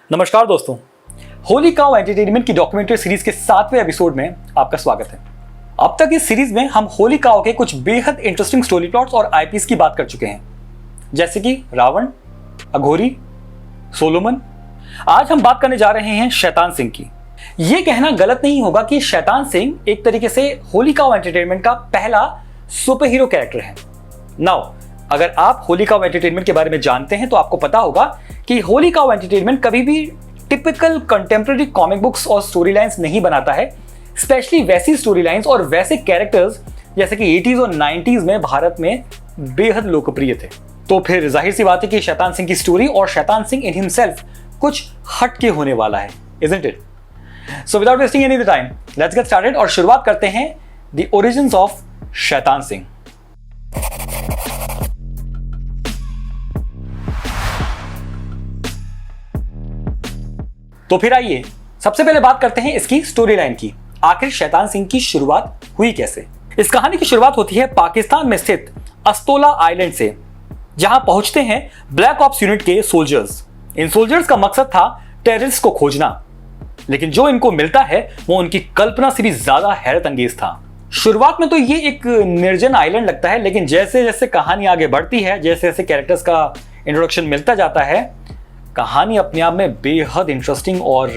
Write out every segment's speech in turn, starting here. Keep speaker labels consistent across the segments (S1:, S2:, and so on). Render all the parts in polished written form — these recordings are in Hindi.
S1: नमस्कार दोस्तों, होली काउ एंटरटेनमेंट की डॉक्यूमेंट्री सीरीज के 7वें एपिसोड में आपका स्वागत है। अब तक इस सीरीज में हम होली काउ के कुछ बेहद इंटरेस्टिंग स्टोरी प्लॉट्स और आईपीस की बात कर चुके हैं, जैसे कि रावण, अघोरी, सोलोमन। आज हम बात करने जा रहे हैं शैतान सिंह की। यह कहना गलत नहीं होगा कि शैतान सिंह एक तरीके से होली काउ एंटरटेनमेंट का पहला सुपर हीरो कैरेक्टर है। नाउ अगर आप होली काउ एंटरटेनमेंट के बारे में जानते हैं तो आपको पता होगा कि होली काउ एंटरटेनमेंट कभी भी टिपिकल कंटेम्प्रेरी कॉमिक बुक्स और स्टोरी लाइन्स नहीं बनाता है, स्पेशली वैसी स्टोरी लाइन्स और वैसे कैरेक्टर्स जैसे कि 80s और 90s में भारत में बेहद लोकप्रिय थे। तो फिर जाहिर सी बात है कि शैतान सिंह की स्टोरी और शैतान सिंह इन हिमसेल्फ कुछ हटके होने वाला है, isn't it? So without wasting any time, let's get started और शुरुआत करते हैं The Origins of Shaitan Singh. तो फिर आइए सबसे पहले बात करते हैं इसकी स्टोरी लाइन की। आखिर शैतान सिंह की शुरुआत हुई कैसे? इस कहानी की शुरुआत होती है पाकिस्तान में स्थित अस्तोला आइलैंड से, जहां पहुंचते हैं ब्लैक ऑप्स यूनिट के सोल्जर्स। इन सोल्जर्स का मकसद था टेररिस्ट को खोजना, लेकिन जो इनको मिलता है वो उनकी कल्पना से भी ज्यादा हैरत अंगेज था। शुरुआत में तो ये एक निर्जन आइलैंड लगता है, लेकिन जैसे जैसे कहानी आगे बढ़ती है, जैसे जैसे कैरेक्टर्स का इंट्रोडक्शन मिलता जाता है, कहानी अपने आप में बेहद इंटरेस्टिंग और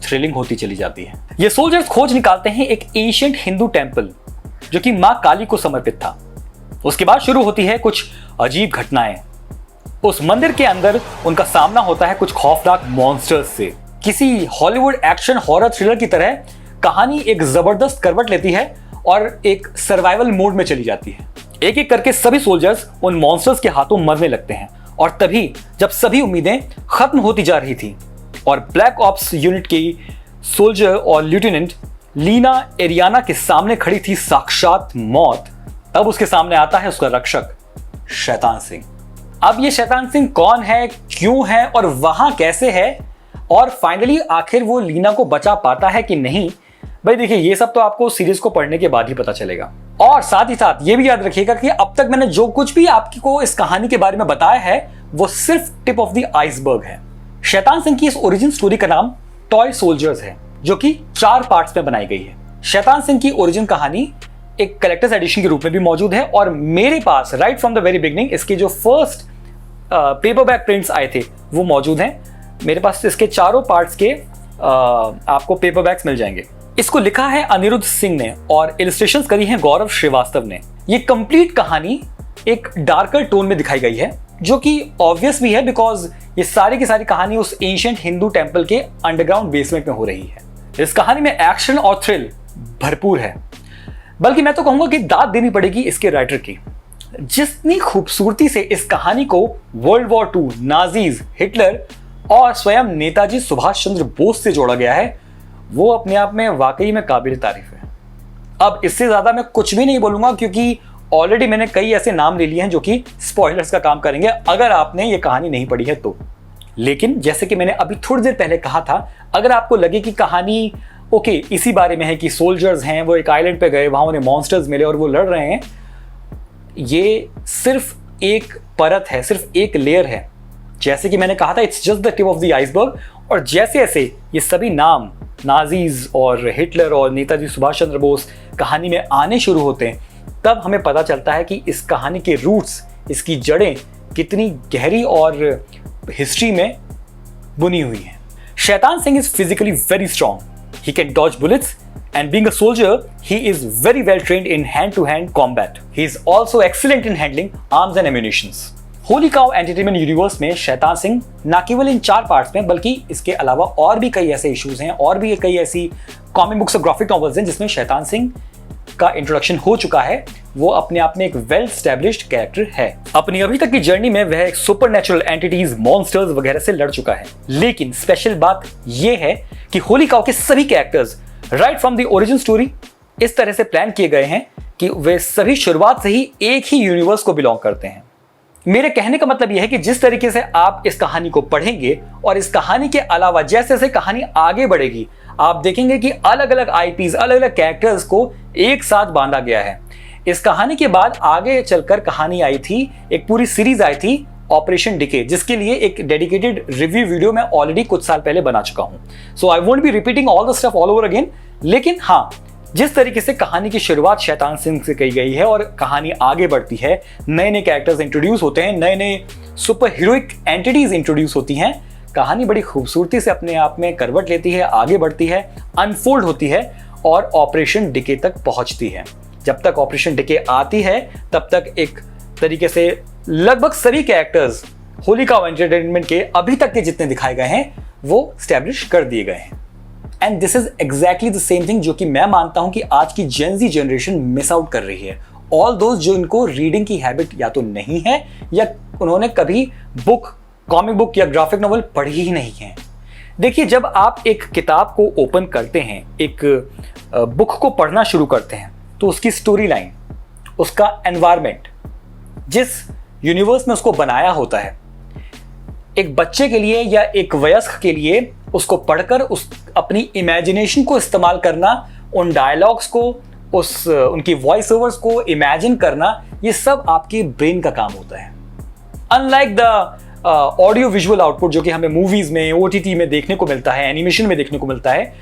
S1: थ्रिलिंग होती चली जाती है। ये सोल्जर्स खोज निकालते हैं एक एंशिएंट हिंदू टेंपल जो कि मां काली को समर्पित था। उसके बाद शुरू होती है कुछ अजीब घटनाएं। उस मंदिर के अंदर उनका सामना होता है कुछ खौफनाक मॉन्स्टर्स से। किसी हॉलीवुड एक्शन हॉरर थ्रिलर की तरह कहानी एक जबरदस्त करवट लेती है और एक सर्वाइवल मोड में चली जाती है। एक एक करके सभी सोल्जर्स उन मॉन्स्टर्स के हाथों मरने लगते हैं, और तभी जब सभी उम्मीदें खत्म होती जा रही थी और ब्लैक ऑप्स यूनिट की सोल्जर और लेफ्टिनेंट लीना एरियाना के सामने खड़ी थी साक्षात मौत, तब उसके सामने आता है उसका रक्षक शैतान सिंह। अब ये शैतान सिंह कौन है, क्यों है और वहां कैसे है, और फाइनली आखिर वो लीना को बचा पाता है कि नहीं, भाई देखिए ये सब तो आपको सीरीज को पढ़ने के बाद ही पता चलेगा। और साथ ही साथ ये भी याद रखिएगा कि अब तक मैंने जो कुछ भी आपको इस कहानी के बारे में बताया है वो सिर्फ टिप ऑफ द आइसबर्ग है। शैतान सिंह की इस ओरिजिन स्टोरी का नाम टॉय सोल्जर्स है, जो कि 4 पार्ट्स में बनाई गई है। शैतान सिंह की ओरिजिन कहानी एक कलेक्टर्स एडिशन के रूप में भी मौजूद है, और मेरे पास right from the very beginning इसके जो फर्स्ट पेपरबैक प्रिंट्स आए थे वो मौजूद हैं। मेरे पास इसके चारों पार्ट्स के आपको पेपरबैक्स मिल जाएंगे। इसको लिखा है अनिरुद्ध सिंह ने और इलस्ट्रेशंस करी हैं गौरव श्रीवास्तव ने। ये कंप्लीट कहानी एक डार्कर टोन में दिखाई गई है, जो कि ऑब्वियस भी है बिकॉज ये सारी की सारी कहानी उस एंशिएंट हिंदू टेंपल के अंडरग्राउंड बेसमेंट में हो रही है। इस कहानी में एक्शन और थ्रिल भरपूर है, बल्कि मैं तो कहूंगा कि दाद देनी पड़ेगी इसके राइटर की। जितनी खूबसूरती से इस कहानी को वर्ल्ड वॉर 2, नाजीज, हिटलर और स्वयं नेताजी सुभाष चंद्र बोस से जोड़ा गया है, वो अपने आप में वाकई में काबिल तारीफ है। अब इससे ज्यादा मैं कुछ भी नहीं बोलूंगा, क्योंकि ऑलरेडी मैंने कई ऐसे नाम ले लिए हैं जो कि स्पॉयलर्स का काम करेंगे अगर आपने ये कहानी नहीं पढ़ी है तो। लेकिन जैसे कि मैंने अभी थोड़ी देर पहले कहा था, अगर आपको लगे कि कहानी ओके इसी बारे में है कि सोल्जर्स हैं, वो एक आइलैंड पे गए, वहां उन्हें मॉन्स्टर्स मिले और वो लड़ रहे हैं, ये सिर्फ एक परत है, सिर्फ एक लेयर है। जैसे कि मैंने कहा था, it's just the tip of the iceberg. और जैसे जैसे ये सभी नाम नाजीज और हिटलर और नेताजी सुभाष चंद्र बोस कहानी में आने शुरू होते हैं, तब हमें पता चलता है कि इस कहानी के रूट्स, इसकी जड़ें कितनी गहरी और हिस्ट्री में बुनी हुई हैं। Shaitan Singh is physically very strong, he can dodge bullets, and being a soldier, he is very well trained in hand-to-hand combat. He is also excellent in handling arms and ammunitions. Holi cow entertainment universe में शैतान सिंह न केवल इन 4 पार्ट्स में, बल्कि इसके अलावा और भी कई ऐसे इश्यूज हैं और भी कई ऐसी कॉमिक बुक्स और ग्राफिक नॉवेल्स हैं जिसमें शैतान सिंह का इंट्रोडक्शन हो चुका है। वो अपने आप में एक वेल स्टैब्लिश्ड कैरेक्टर है। अपनी अभी तक की जर्नी में वह एक सुपरनैचुरल एंटिटीज, मॉन्स्टर्स वगैरह से लड़ चुका है। लेकिन स्पेशल बात यह है कि होली काउ के सभी characters right from the origin story इस तरह से प्लान किए गए हैं कि वे सभी शुरुआत से ही एक ही यूनिवर्स को बिलोंग करते हैं। मेरे कहने का मतलब यह है कि जिस तरीके से आप इस कहानी को पढ़ेंगे और इस कहानी के अलावा जैसे जैसे कहानी आगे बढ़ेगी, आप देखेंगे कि अलग अलग आईपीज, अलग अलग कैरेक्टर्स को एक साथ बांधा गया है। इस कहानी के बाद आगे चलकर कहानी आई थी, एक पूरी सीरीज आई थी ऑपरेशन डिके, जिसके लिए एक डेडिकेटेड रिव्यू वीडियो मैं ऑलरेडी कुछ साल पहले बना चुका हूं। So I won't be repeating all the stuff all over again. लेकिन हाँ, जिस तरीके से कहानी की शुरुआत शैतान सिंह से की गई है और कहानी आगे बढ़ती है, नए नए कैरेक्टर्स इंट्रोड्यूस होते हैं, नए नए सुपर हीरोइक एंटिटीज इंट्रोड्यूस होती हैं, कहानी बड़ी खूबसूरती से अपने आप में करवट लेती है, आगे बढ़ती है, अनफोल्ड होती है और ऑपरेशन डिके तक पहुंचती है। जब तक ऑपरेशन डिके आती है तब तक एक तरीके से लगभग सभी कैरेक्टर्स होली काउ एंटरटेनमेंट के अभी तक के जितने दिखाए गए हैं वो स्टैब्लिश कर दिए गए हैं। And this is exactly the same thing जो कि मैं मानता हूं कि आज की जेन ज़ी जनरेशन मिस आउट कर रही है। ऑल दोस्त जो इनको रीडिंग की हैबिट या तो नहीं है या उन्होंने कभी बुक, कॉमिक बुक या ग्राफिक नॉवल पढ़ी ही नहीं है। देखिए, जब आप एक किताब को ओपन करते हैं, एक बुक को पढ़ना शुरू करते हैं, तो उसकी स्टोरी लाइन, उसका एनवायरमेंट, जिस यूनिवर्स में उसको बनाया होता है, एक बच्चे के लिए या एक वयस्क के लिए उसको पढ़कर उस अपनी इमेजिनेशन को इस्तेमाल करना, उन डायलॉग्स को, उनकी वॉइस ओवर्स को इमेजिन करना, ये सब आपके ब्रेन का काम होता है। Unlike the audio visual output जो कि हमें मूवीज में, OTT में देखने को मिलता है, एनिमेशन में देखने को मिलता है,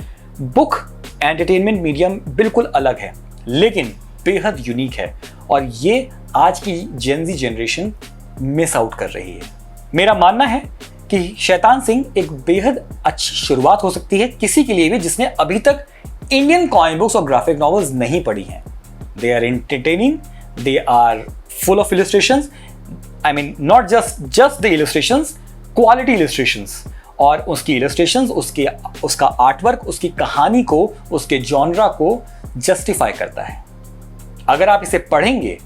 S1: बुक एंटरटेनमेंट मीडियम बिल्कुल अलग है लेकिन बेहद यूनिक है और ये आज की जेन ज़ी जनरेशन मिस आउट कर रही है। मेरा मानना है कि शैतान सिंह एक बेहद अच्छी शुरुआत हो सकती है किसी के लिए भी जिसने अभी तक इंडियन कॉमिक बुक्स और ग्राफिक नॉवेल्स नहीं पढ़ी हैं। They are entertaining, they are full of illustrations, I mean not just the illustrations, quality illustrations, और उसकी इलस्ट्रेशंस, उसका आर्टवर्क, उसकी कहानी को, उसके जॉनरा को जस्टिफाई करता है। अगर आप इसे पढ़ेंगे,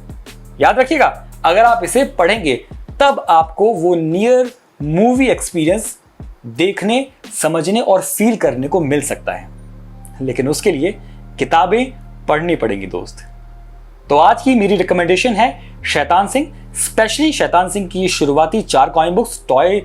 S1: याद रखिएगा, अगर आप इसे पढ़ेंगे तब आपको वो नियर मूवी एक्सपीरियंस देखने, समझने और फील करने को मिल सकता है, लेकिन उसके लिए किताबें पढ़नी पड़ेंगी दोस्त। तो आज की मेरी रिकमेंडेशन है शैतान सिंह, स्पेशली शैतान सिंह की शुरुआती 4 कॉमिक बुक्स, टॉय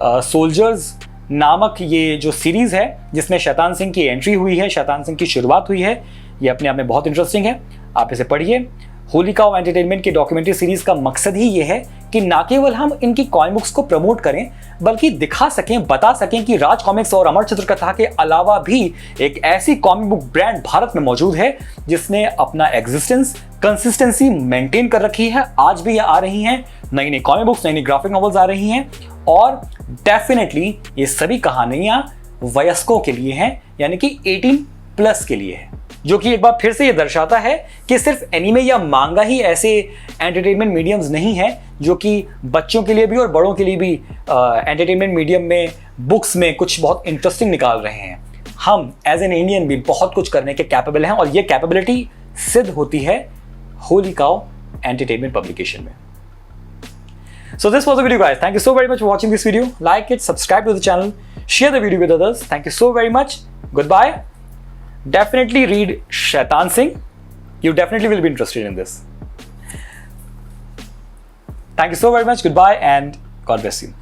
S1: सोल्जर्स नामक ये जो सीरीज है जिसमें शैतान सिंह की एंट्री हुई है, शैतान सिंह की शुरुआत हुई है, ये अपने आप में बहुत इंटरेस्टिंग है। आप इसे पढ़िए। होली काउ एंटरटेनमेंट की डॉक्यूमेंट्री सीरीज का मकसद ही ये है कि ना केवल हम इनकी कॉमिक बुक्स को प्रमोट करें बल्कि दिखा सकें, बता सकें कि राज कॉमिक्स और अमर चित्रकथा के अलावा भी एक ऐसी कॉमिक बुक ब्रांड भारत में मौजूद है जिसने अपना एग्जिस्टेंस, कंसिस्टेंसी मेंटेन कर रखी है। आज भी ये आ रही हैं, नई नई कॉमिक बुक्स, नई नई ग्राफिक नॉवेल्स आ रही हैं और डेफिनेटली ये सभी कहानियां वयस्कों के लिए हैं, यानी कि 18+ के लिए है, जो कि एक बार फिर से ये दर्शाता है कि सिर्फ एनीमे या मांगा ही ऐसे एंटरटेनमेंट मीडियम्स नहीं हैं जो कि बच्चों के लिए भी और बड़ों के लिए भी एंटरटेनमेंट मीडियम में, बुक्स में कुछ बहुत इंटरेस्टिंग निकाल रहे हैं। हम एज एन इंडियन भी बहुत कुछ करने के कैपेबल हैं और ये कैपेबिलिटी सिद्ध होती है होली काउ एंटरटेनमेंट पब्लिकेशन में। So this was the video guys. Thank you so very much for watching this video. Like it, subscribe to the channel, share the video with others. Thank you so very much. Goodbye. Definitely read Shaitan Singh. You definitely will be interested in this. Thank you so very much. Goodbye and God bless you.